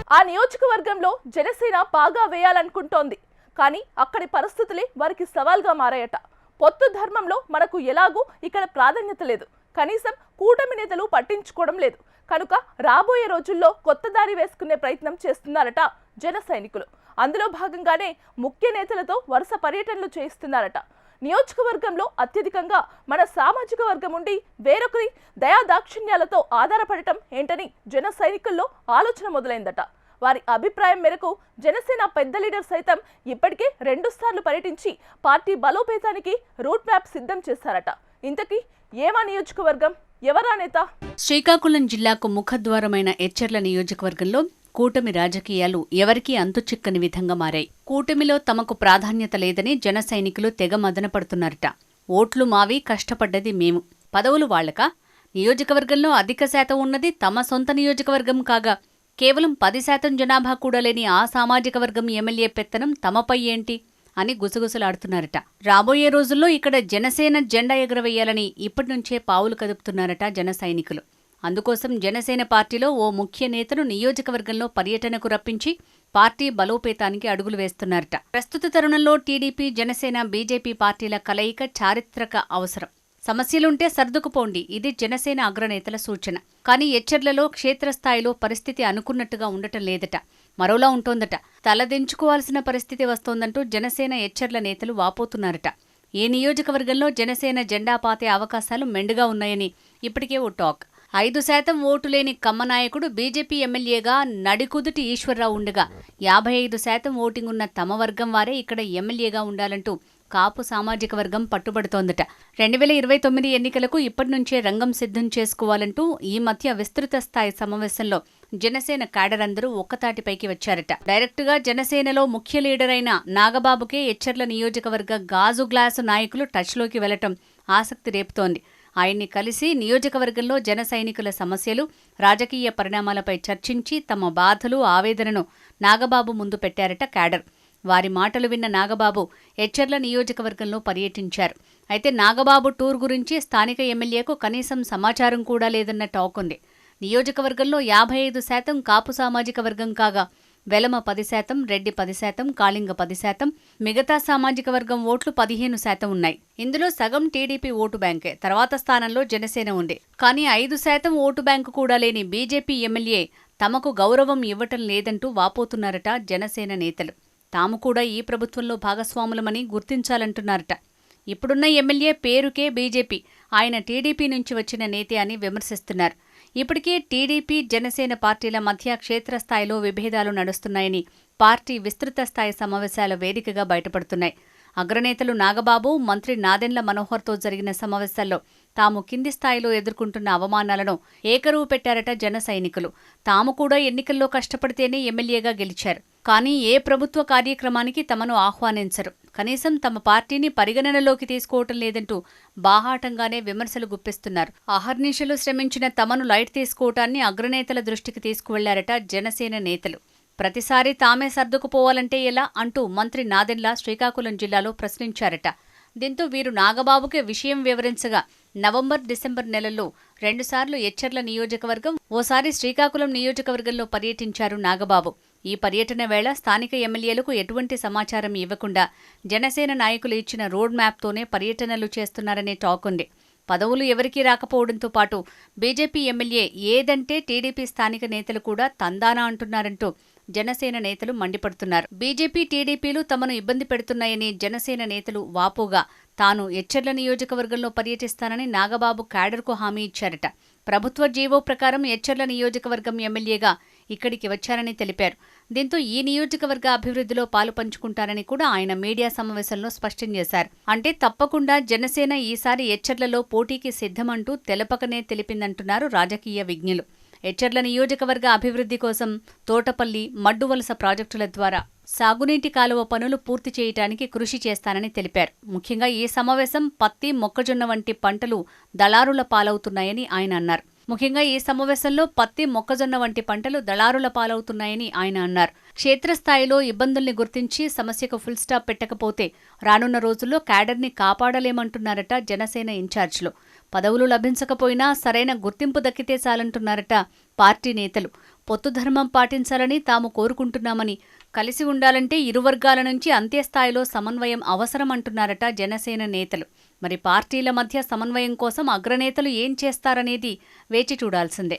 ఆ నియోజకవర్గంలో జనసేన బాగా వేయాలనుకుంటోంది. కానీ అక్కడి పరిస్థితులే వారికి సవాల్గా మారాయట. పొత్తు ధర్మంలో మనకు ఎలాగూ ఇక్కడ ప్రాధాన్యత లేదు. కనీసం కూటమి నేతలు పట్టించుకోవడం లేదు. కనుక రాబోయే రోజుల్లో కొత్త దారి వేసుకునే ప్రయత్నం చేస్తున్నారట జన సైనికులు. అందులో భాగంగానే ముఖ్య నేతలతో వరుస పర్యటనలు చేయిస్తున్నారట. నియోజకవర్గంలో అత్యధికంగా మన సామాజిక వర్గం ఉండి వేరొకరి దయాదాక్షిణ్యాలతో ఆధారపడటం ఏంటని జన సైనికుల్లో ఆలోచన మొదలైందట. వారి అభిప్రాయం మేరకు జనసేన పెద్ద లీడర్ సైతం ఇప్పటికే 2 సార్లు పర్యటించి పార్టీ బలోపేతానికి రూట్ మ్యాప్ సిద్ధం చేశారట. ఇంతకీ ఏమా నియోజకవర్గం, ఎవరా నేత? శ్రీకాకుళం జిల్లాకు ముఖద్వారమైన ఎచ్చెర్ల నియోజకవర్గంలో కూటమి రాజకీయాలు ఎవరికీ అంతుచిక్కని విధంగా మారాయి. కూటమిలో తమకు ప్రాధాన్యత లేదని జన సైనికులు తెగ మదనపడుతున్నారట. ఓట్లు మావి, కష్టపడ్డది మేము, పదవులు వాళ్లకా? నియోజకవర్గంలో అధిక శాతం ఉన్నది తమ సొంత నియోజకవర్గం కాగా కేవలం 10% జనాభా కూడా లేని ఆ సామాజిక వర్గం ఎమ్మెల్యే పెత్తనం తమపై ఏంటి అని గుసగుసలాడుతున్నారట. రాబోయే రోజుల్లో ఇక్కడ జనసేన జెండా ఎగురవేయాలని ఇప్పటినుంచే పావులు కదుపుతున్నారట జన సైనికులు. అందుకోసం జనసేన పార్టీలో ఓ ముఖ్య నేతను నియోజకవర్గంలో పర్యటనకు రప్పించి పార్టీ బలోపేతానికి అడుగులు వేస్తున్నారట. ప్రస్తుత తరుణంలో టీడీపీ, జనసేన, బీజేపీ పార్టీల కలయిక చారిత్రక అవసరం. సమస్యలుంటే సర్దుకుపోండి, ఇది జనసేన అగ్రనేతల సూచన. కానీ ఎచ్చెర్లలో క్షేత్రస్థాయిలో పరిస్థితి అనుకున్నట్టుగా ఉండటం లేదట, మరోలా ఉంటోందట. తలదించుకోవాల్సిన పరిస్థితి వస్తోందంటూ జనసేన ఎచ్చెర్ల నేతలు వాపోతున్నారట. ఈ నియోజకవర్గంలో జనసేన జెండా పాతే అవకాశాలు మెండుగా ఉన్నాయని ఇప్పటికే ఓ టాక్. 5% ఓటు లేని కమ్మ నాయకుడు బీజేపీ ఎమ్మెల్యేగా నడికుదుటి ఈశ్వర్రావు ఉండగా 55% ఓటింగ్ ఉన్న తమ వర్గం వారే ఇక్కడ ఎమ్మెల్యేగా ఉండాలంటూ కాపు సామాజిక వర్గం పట్టుబడుతోందట. 2029 ఎన్నికలకు ఇప్పటి నుంచే రంగం సిద్ధం చేసుకోవాలంటూ ఈ మధ్య విస్తృత స్థాయి సమావేశంలో జనసేన క్యాడర్ అందరూ ఒక్కతాటిపైకి వచ్చారట. డైరెక్టుగా జనసేనలో ముఖ్య లీడర్ అయిన నాగబాబుకే ఎచ్చెర్ల నియోజకవర్గ గాజు గ్లాసు నాయకులు టచ్లోకి వెళ్లటం ఆసక్తి రేపుతోంది. ఆయన్ని కలిసి నియోజకవర్గంలో జన సైనికుల సమస్యలు, రాజకీయ పరిణామాలపై చర్చించి తమ బాధలు, ఆవేదనను నాగబాబు ముందు పెట్టారట క్యాడర్. వారి మాటలు విన్న నాగబాబు ఎచ్చెర్ల నియోజకవర్గంలో పర్యటించారు. అయితే నాగబాబు టూర్ గురించి స్థానిక ఎమ్మెల్యేకు కనీసం సమాచారం కూడా లేదన్న టాక్ ఉంది. నియోజకవర్గంలో 55% కాపు సామాజిక వర్గం కాగా వెలమ 10%, రెడ్డి 10%, కాళింగ 10%, మిగతా సామాజిక వర్గం ఓట్లు 15% ఉన్నాయి. ఇందులో సగం టీడీపీ ఓటు బ్యాంకే. తర్వాత స్థానంలో జనసేన ఉంది. కానీ 5% ఓటు బ్యాంకు కూడా లేని బీజేపీ ఎమ్మెల్యే తమకు గౌరవం ఇవ్వటం లేదంటూ వాపోతున్నారట జనసేన నేతలు. తాము కూడా ఈ ప్రభుత్వంలో భాగస్వాములమని గుర్తించాలంటున్నారట. ఇప్పుడున్న ఎమ్మెల్యే పేరుకే బీజేపీ, ఆయన టీడీపీ నుంచి వచ్చిన నేతే అని విమర్శిస్తున్నారు. ఇప్పటికే టీడీపీ, జనసేన పార్టీల మధ్య క్షేత్రస్థాయిలో విభేదాలు నడుస్తున్నాయని పార్టీ విస్తృత స్థాయి సమావేశాల వేదికగా బయటపడుతున్నాయి. అగ్రనేతలు నాగబాబు, మంత్రి నాదెండ్ల మనోహర్తో జరిగిన సమావేశాల్లో తాము కింది స్థాయిలో ఎదుర్కొంటున్న అవమానాలను ఏకరువు పెట్టారట జన సైనికులు. తాము కూడా ఎన్నికల్లో కష్టపడితేనే ఎమ్మెల్యేగా గెలిచారు. కానీ ఏ ప్రభుత్వ కార్యక్రమానికి తమను ఆహ్వానించరు, కనీసం తమ పార్టీని పరిగణనలోకి తీసుకోవటం లేదంటూ బాహాటంగానే విమర్శలు గుప్పిస్తున్నారు. అహర్నిశలు శ్రమించిన తమను లైట్ తీసుకోవటాన్ని అగ్రనేతల దృష్టికి తీసుకువెళ్లారట జనసేన నేతలు. ప్రతిసారి తామే సర్దుకుపోవాలంటే ఎలా అంటూ మంత్రి నాదెండ్ల శ్రీకాకుళం జిల్లాలో ప్రశ్నించారట. దీంతో వీరు నాగబాబుకి విషయం వివరించగా నవంబర్, డిసెంబర్ నెలల్లో 2 సార్లు ఎచ్చెర్ల నియోజకవర్గం, ఓసారి శ్రీకాకుళం నియోజకవర్గంలో పర్యటించారు నాగబాబు. ఈ పర్యటన వేళ స్థానిక ఎమ్మెల్యేలకు ఎటువంటి సమాచారం ఇవ్వకుండా జనసేన నాయకులు ఇచ్చిన రోడ్ మ్యాప్తోనే పర్యటనలు చేస్తున్నారనే టాక్ ఉంది. పదవులు ఎవరికీ రాకపోవడంతో పాటు బీజేపీ ఎమ్మెల్యే ఏదంటే టీడీపీ స్థానిక నేతలు కూడా తందానా అంటున్నారంటూ జనసేన నేతలు మండిపడుతున్నారు. బీజేపీ, టీడీపీలు తమను ఇబ్బంది పెడుతున్నాయని జనసేన నేతలు వాపోగా తాను ఎచ్చెర్ల నియోజకవర్గంలో పర్యటిస్తానని నాగబాబు క్యాడర్కు హామీ ఇచ్చారట. ప్రభుత్వ జీవో ప్రకారం ఎచ్చెర్ల నియోజకవర్గం ఎమ్మెల్యేగా ఇక్కడికి వచ్చారని తెలిపారు. దీంతో ఈ నియోజకవర్గ అభివృద్ధిలో పాలు పంచుకుంటారని కూడా ఆయన మీడియా సమావేశంలో స్పష్టం చేశారు. అంటే తప్పకుండా జనసేన ఈసారి ఎచ్చెర్లలో పోటీకి సిద్ధమంటూ తెలపకనే తెలిపిందంటున్నారు రాజకీయ విజ్ఞులు. ఎచ్చెర్ల నియోజకవర్గ అభివృద్ధి కోసం తోటపల్లి, మడ్డువలస ప్రాజెక్టుల ద్వారా సాగునీటి కాలువ పనులు పూర్తి చేయడానికి కృషి చేస్తానని తెలిపారు. ముఖ్యంగా ఈ సమావేశం పత్తి, మొక్కజొన్న వంటి పంటలు దళారుల పాలవుతున్నాయని ఆయన అన్నారు. క్షేత్రస్థాయిలో ఇబ్బందుల్ని గుర్తించి సమస్యకు ఫుల్ స్టాప్ పెట్టకపోతే రానున్న రోజుల్లో క్యాడర్ని కాపాడలేమంటున్నారట జనసేన ఇన్ఛార్జ్లు. పదవులు లభించకపోయినా సరైన గుర్తింపు దక్కితే చాలంటున్నారట పార్టీ నేతలు. పొత్తు ధర్మం పాటించాలని తాము కోరుకుంటున్నామని, కలిసి ఉండాలంటే ఇరు వర్గాల నుంచి అంత్యస్థాయిలో సమన్వయం అవసరమంటున్నారట జనసేన నేతలు. మరి పార్టీల మధ్య సమన్వయం కోసం అగ్రనేతలు ఏం చేస్తారనేది వేచి చూడాల్సిందే.